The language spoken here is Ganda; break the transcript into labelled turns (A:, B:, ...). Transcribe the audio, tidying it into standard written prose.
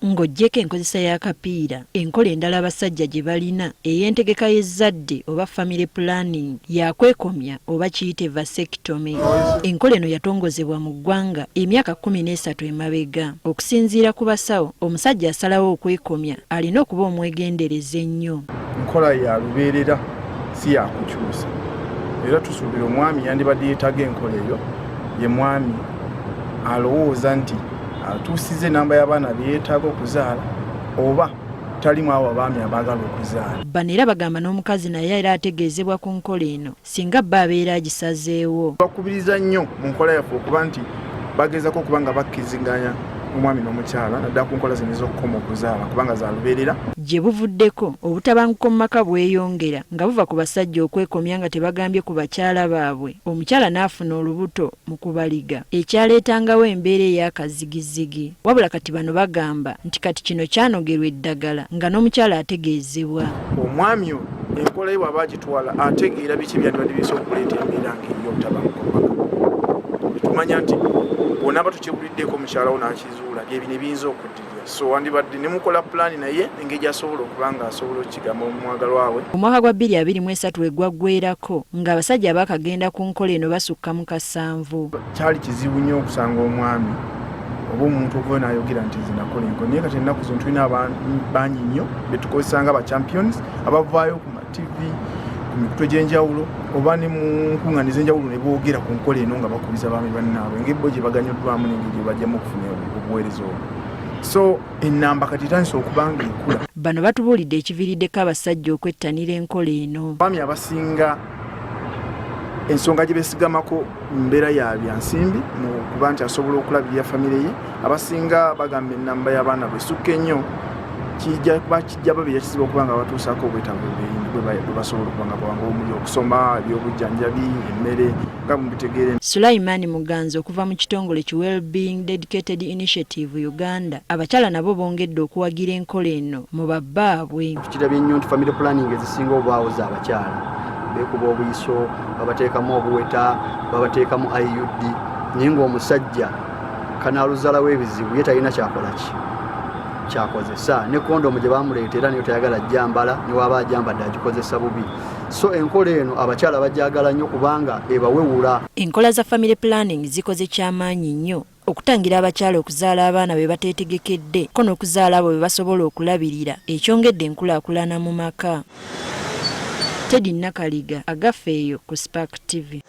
A: ng'oggyeko enkozesa y'akapiira enkola endala abasajja gye balina ey'entegeka y'ezzadde oba family planning yakwekomya oba kiyite vasectomy. Enkola eno yatongozebwa mu ggwanga emyaka 13 emabega. Okusinziira ku basawo, omusajja asalawo okwekomya alina okuba omwegendereza ennyo.
B: Enkola ya lubeerera si yakukyusa. Era tusuubira omwami yandibadde yeetaga enkola eyo ye mwami alowooza nti atuusize namba y'abaana beetaaga okuzaala oba talimu abo abaami abaagala okuzaala.
A: Bano era bagamba n'omukazi naye era ategeezebwa ku nkola eno singa bba abeera agisazeewo.
B: Bakubiriza nnyo mu nkola yaffe okuba nti bagezako okuba nga bakkiziganya omwami n'omukyala naddala ku nkola zino ez'okukoma okuzaala kubanga za lubeerera. Gye
A: buvuddeko obutabanguko mu maka bweyongera nga buva ku basajja okwekomya nga tebagambye ku bakyala baabwe. Omukyala n'afuna olubuto mu kubaliga ekyaleetangawo embeera ey'akazigizigi. Wabula kati bano bagamba nti kati kino kyanogerwa eddagala nga n'omukyala ategeezebwa.
B: Omwami enkola ye bw'aba agitwala ategeera biki byandibadde bisobola okuleeta embeera ng'eri obutabanguko mu maka. Tumanya nti bw'onaaba tukibuliddeko mukyala wo n'akizuula byebino ebiyinza okuddirira. So wandibadde ne mukola pulaani naye engeri gy'asobola okuba nga asobola okukigamba omwagalwa we.
A: Omwaka gwa 2023 we gwaggweerako ng'abasajja bakagenda ku nkola eno basukka mu 7.
B: Kyali kizibu nnyo okusanga omwami oba omuntu okuva n'ayogera nti nze nakola enkola. Naye kati ennaku zino tulina abantu bangi nnyo be tukozesa nga aba champions abavaayo ku ma-TV ku mikutu egy'enjawulo oba ne mu nkuŋŋaaniza enjawulo ne boogera ku nkola eno nga bakubiza abaami bannaabwe engeri bo gye baganyuddwamu n'engeri gye bajjamu okufuna obuweereza obwo. So ennamba kati tandise okuba nga ekula.
A: Bano batubuulidde ekiviiriddeko abasajja okwettanira enkola eno.
B: Abaami abasinga ensonga gye beesigamako mbeera ya byansimbi mu kuba nti asobola okulabirira famire ye, abasinga bagamba ennamba y'abaana bwesukka ennyo kijja babeera kizibu okuba nga batuusaako obwetaavu bwe basobola okuba nga bwanga omuli okusoma, ebyobujjanjabi, emmere nga mubitegeere.
A: Sulaiman Muganza okuva mu kitongole ki Wellbeing Dedicated Initiative Uganda, abakyala nabo bongedde okuwagira enkola eno mu babbaabwe.
C: Tukirabye nnyo nti family planning ezisinga obaawo z'abakyala beekuba obuyiso, babateekamu obuweta, babateekamu IUD, naye ng'omusajja kanaaluzalawo ebizibu ye talina kyakozesa ne kondomu gye bamuleetera niyo tayagala jjambala ne waba ajambadde agikozesa bubi. So enkola eno abakyala bajjagala nnyo kubanga ebawewula.
A: Enkola za family planning zikoze kyamaanyi nnyo okutangira abakyala okuzaala abaana be bateetegekedde ko n'okuzaala abo be basobola okulabirira ekyongedde enkulaakulana mu maka. Teddy Nakaliga, Agafeeyo ku Spark TV.